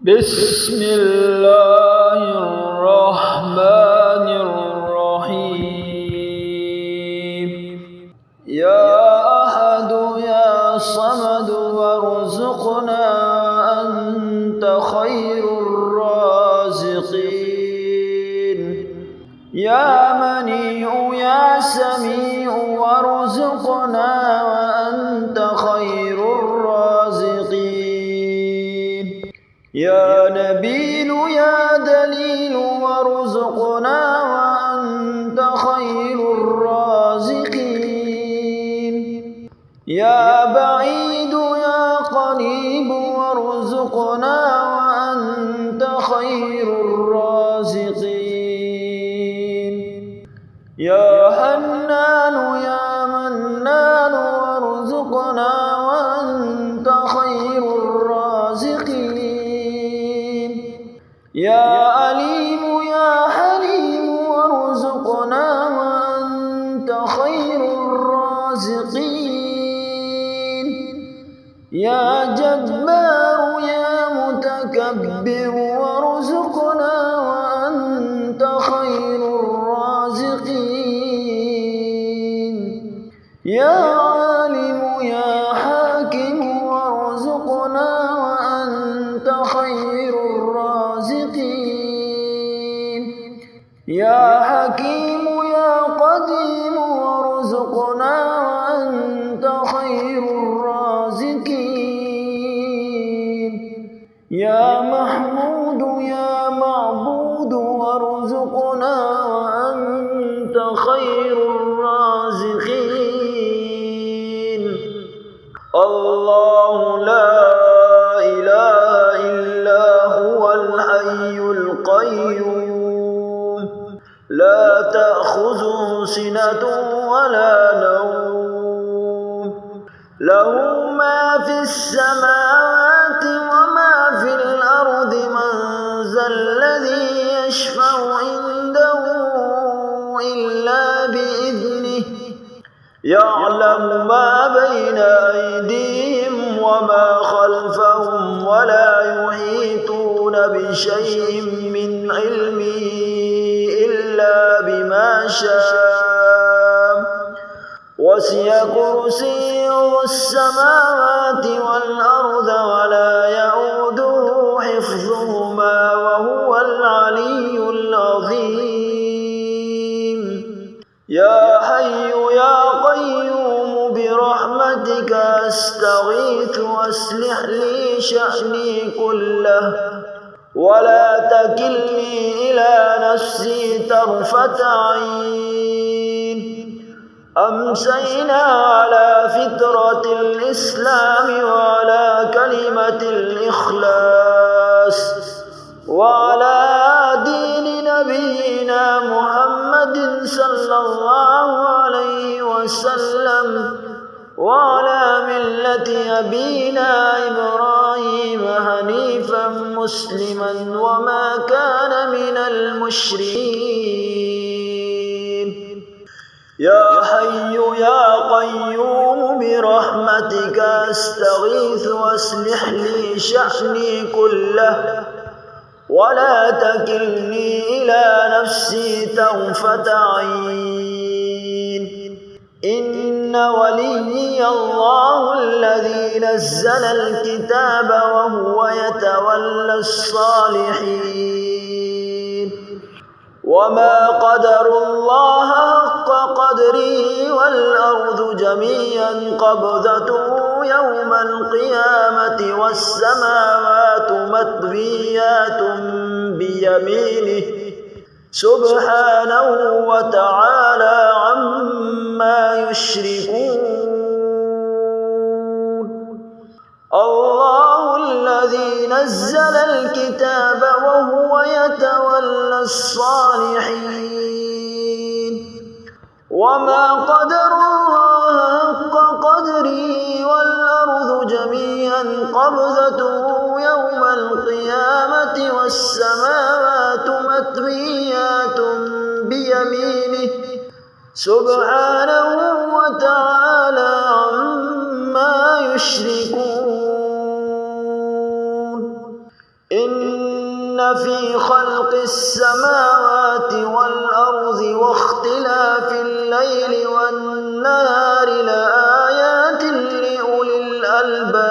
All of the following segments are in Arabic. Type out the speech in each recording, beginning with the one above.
بسم الله الرحمن الرحيم. يا أحد يا صمد وارزقنا أنت خير الرازقين. يا منيع يا سميع وارزقنا وأنت خير الرازقين. يا نبيل يا دليل وارزقنا وأنت خير الرازقين. يا بعيد يا قريب وارزقنا وأنت خير الرازقين. يا حنان يا منان وارزقنا وأنت خير الرازقين. يا عليم يا حليم وارزقنا وأنت خير الرازقين. يا جبار يا متكبر وارزقنا وأنت خير الرازقين. يا عالم يا حاكم وارزقنا وأنت خير الرازقين. يا حكيم يا قديم وارزقنا وأنت خير الرازقين. يا محمود يا معبود وارزقنا وأنت خير الرازقين. الله لا إله إلا هو الحي القيوم لا تأخذه سنة ولا نوم له ما في السماوات وما في الأرض من ذا الذي يشفع عنده إلا بإذنه يعلم ما بين أيديهم وما خلفهم ولا يحيطون بشيء من علمه إلا بما شاء وسع كرسيه السماوات والأرض ولا يئوده حفظهما وهو العلي العظيم. يا حي يا قيوم برحمتك أستغيث أصلح لي شأني كله ولا تكلني إلى نفسي طرفة عين. أمسينا على فطرة الإسلام وعلى كلمة الإخلاص وعلى دين نبينا محمد صلى الله عليه وسلم وعلى ملة أبينا إبراهيم حنيفا مسلما وما كان من المشركين. يا حي يا قيوم برحمتك أستغيث أصلح لي شأني كله ولا تكلني إلى نفسي طرفة عين. إن وليي الله الذي نزل الكتاب وهو يتولى الصالحين. وما قدروا الله حق قدره والأرض جميعا قبضته يوم القيامة والسماوات مطويات بيمينه سبحانه وتعالى عما يشركون. الله الذي نزل الكتاب وهو يتولى الصالحين. وما قدروا الله حق قدره والأرض جميعا قبضته يوم القيامة والسماوات مطويات بيمينه سبحانه وتعالى عما يشركون. إن في خلق السماوات والأرض واختلاف الليل والنهار لآيات لأولي الألباب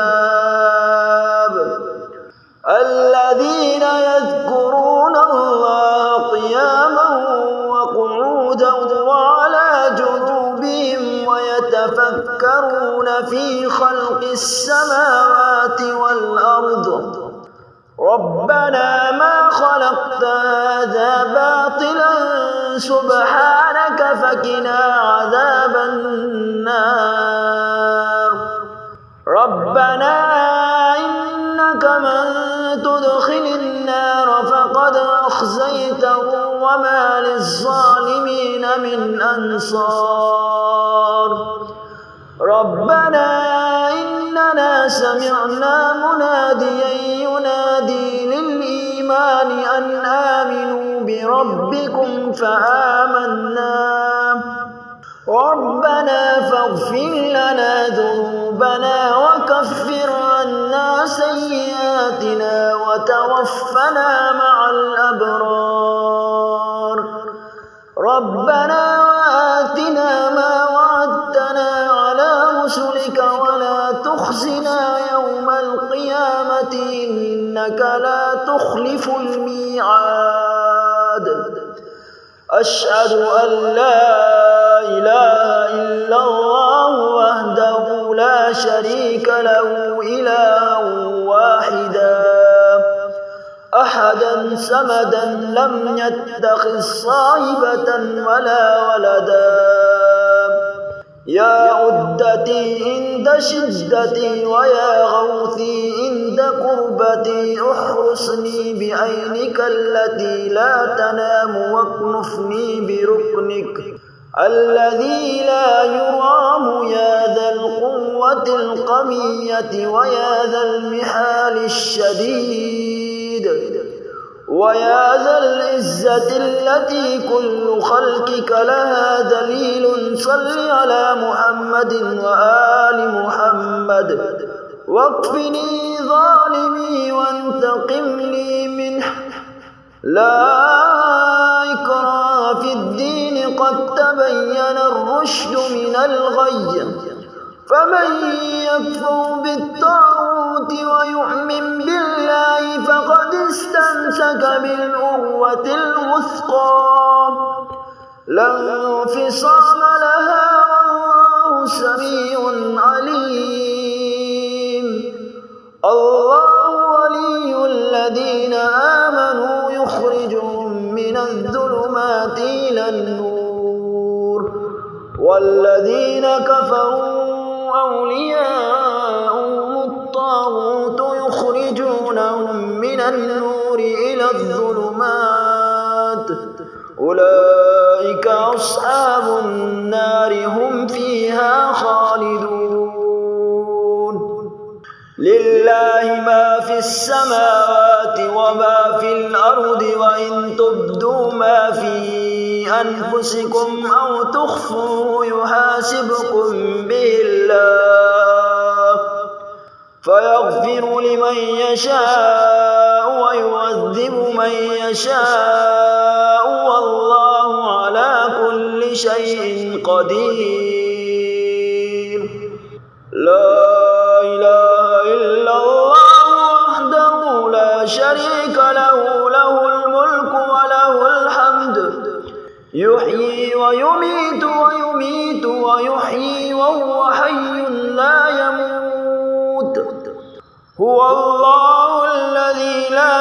الذين يذكرون الله قياما وقعودا وعلى جنوبهم ويتفكرون في خلق السماوات والأرض ربنا ما خلقت هذا باطلا سبحانك فقنا عذاب النار ربنا إنك من تدخل النار فقد أخزيته وما للظالمين من أنصار ربنا إننا سمعنا مناديا ينادي للإيمان أن آمنوا بربكم فآمنا ربنا فاغفر لنا ذنوبنا وكفر عنا سيئاتنا وتوفنا مع الأبرار ربنا وآتنا ما وعدتنا على رسلك ولا تخزنا يوم القيامة إنك لا تخلف الميعاد أشهد أن لا إله إلا الله وحده لا شريك له إلها واحدا أحدا صمدا لم يتخذ صاحبة ولا ولدا يا عدتي عند شدتي ويا غوثي عند قربتي احرسني بعينك التي لا تنام واكنفني بركنك الذي لا يرام يا ذا القوة القوية ويا ذا المحال الشديد ويا ذا العزة التي كل خلقك لها دليل صل على محمد وآل محمد واكفني ظالمي وانتقم لي منه لا إكراه في الدين قد تبين الرشد من الغي فمن يكفر بالطاغوت ويؤمن بالله فقد استمسك بالعروة الوثقى لا انفصام لها والله سميع عليم الله ولي الذين آمنوا يخرجهم من الظلمات إلى النور والذين كفروا أولياءهم الطاغوت يخرجونهم من النور إلى الظلمات أولئك أصحاب النار هم فيها خالدون لله ما في السماوات وما في الأرض وإن تبدوا ما في أنفسكم أو تخفوه يحاسبكم به الله فيغفر لمن يشاء ويعذب من يشاء والله على كل شيء قدير لا إله إلا الله وحده لا شريك له له الملك وله الحمد يحيي ويميت ويميت ويحيي وهو حي لا يموت هو الله الذي لا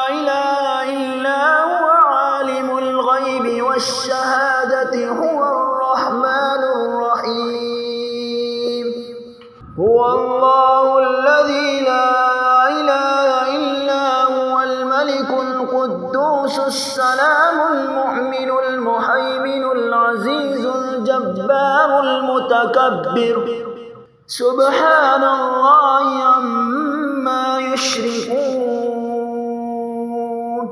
إله إلا هو عالم الغيب والشهادة هو الرحمن الرحيم هو الله الذي لا إله إلا هو الملك القدوس السلام المؤمن المهيمن العزيز الجبار المتكبر سبحان الله عما يشركون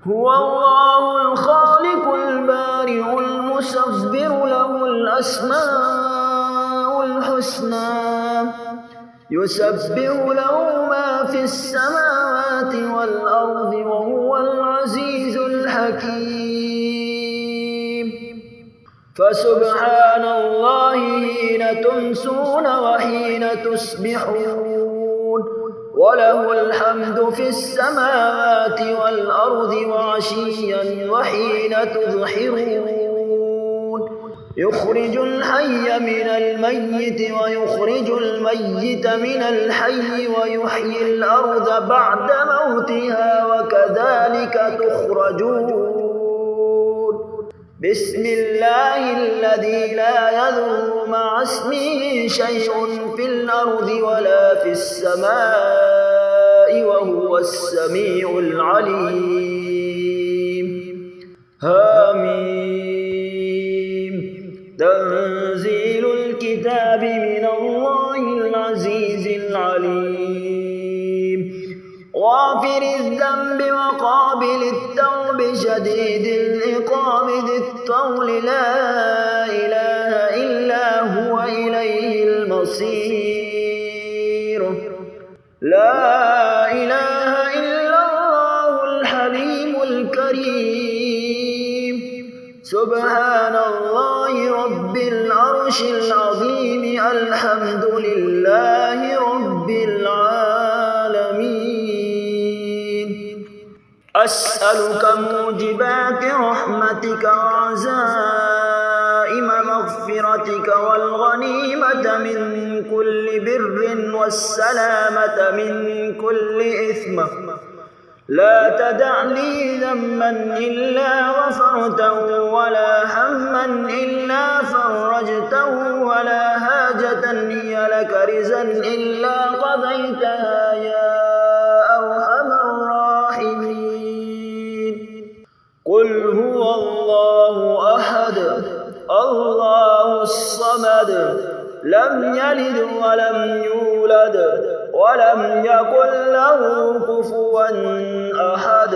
هو الله الخالق البارئ المصور له الأسماء الحسنى يسبح له ما في السماوات والأرض فسبحان الله حين تمسون وحين تصبحون وله الحمد في السماوات والأرض وعشيا وحين تظهرون يخرج الحي من الميت ويخرج الميت من الحي ويحيي الأرض بعد موتها وكذلك تخرجون بسم الله الذي لا يضر مع اسمه شيء في الأرض ولا في السماء وهو السميع العليم آمين تنزيل الكتاب من الله العزيز العليم غافر الذنب وقابل التوب شديد العقاب ذي الطول لا إله إلا هو إليه المصير لا إله إلا الله الحليم الكريم سبحان الله رب العرش العظيم الحمد لله رب العالمين أسألك موجبات رحمتك وعزائم مغفرتك والغنيمة من كل بر والسلامة من كل إثم لا تدع لي ذنبا إلا غفرته ولا هما إلا فرجته ولا حاجة هي لك رزقا إلا قضيتها يا أرحم الراحمين قل هو الله أحد الله الصمد لم يلد ولم يولد ولم يكن له كفوا أحد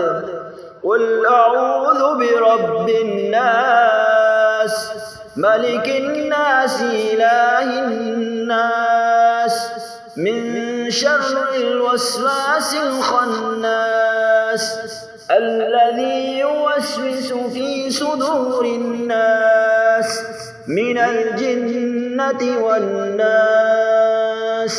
قل أعوذ برب الناس ملك الناس إله الناس من شر الوسواس الخناس الذي يوسوس في صدور الناس من الجنة والناس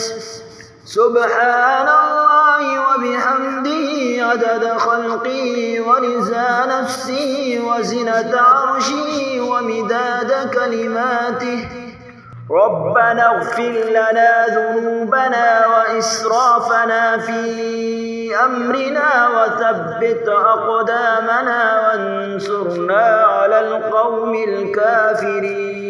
سبحان الله وبحمده عدد خلقه ورضا نفسه وزنة عرشه ومداد كلماته ربنا اغفر لنا ذنوبنا وإسرافنا في أمرنا وثبت أقدامنا وانصرنا على القوم الكافرين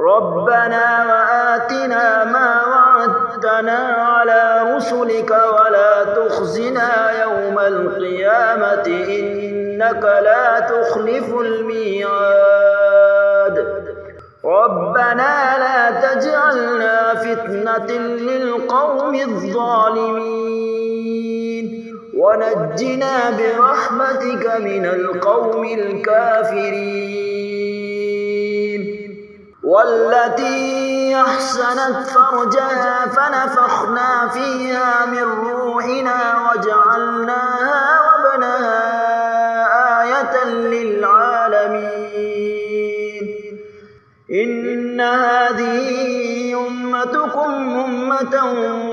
ربنا وآتنا ما وعدتنا على رسلك ولا تخزنا يوم القيامة إنك لا تخلف الميعاد ربنا لا تجعلنا فتنة للقوم الظالمين ونجنا برحمتك من القوم الكافرين والتي أحسنت فرجها فنفخنا فيها من روحنا وجعلناها وابنها آية للعالمين إن هذه أمتكم أمة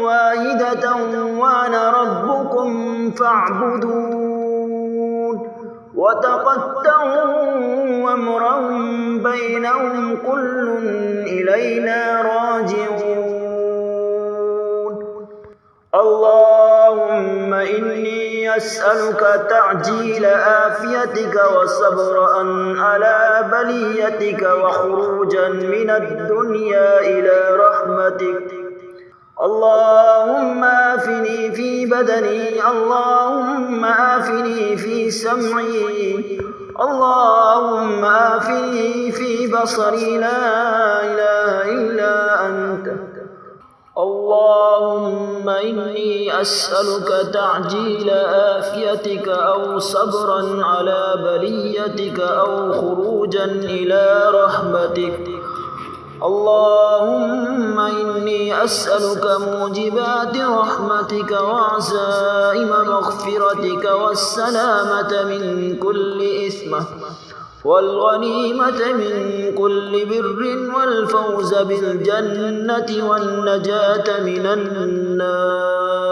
واحدة وأنا ربكم فاعبدون وتقطعوا أمرهم بينهم كل إلينا راجعون اللهم إني أسألك تعجيل آفيتك وصبرا على بليتك وخروجا من الدنيا إلى رحمتك اللهم آفني في بدني اللهم آفني في سمعي اللهم آفني في بصري لا إله إلا أنت اللهم إني أسألك تعجيل آفيتك أو صبرا على بليتك أو خروجا إلى رحمتك اللهم إني أسألك موجبات رحمتك وعزائم مغفرتك والسلامة من كل إثم والغنيمة من كل بر والفوز بالجنة والنجاة من النار.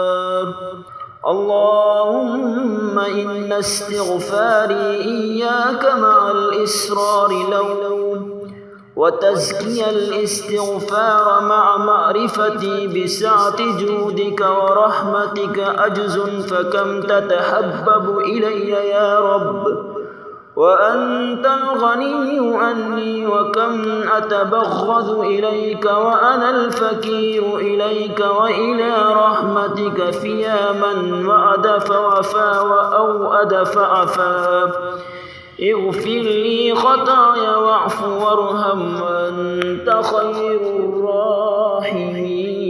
اللهم إن استغفاري إياك مع الإصرار لوم، وتزكي الاستغفار مع معرفتي بسعة جودك ورحمتك أجز، فكم تتحبب إلي يا رب وأنت الغني عني، وكم أتبغض إليك وأنا الفقير إليك وإلى رحمتك فيا من وعد فوفى وأوعد فعفا. اغفر لي خطايا واعف وارحم وأنت خير الراحمين.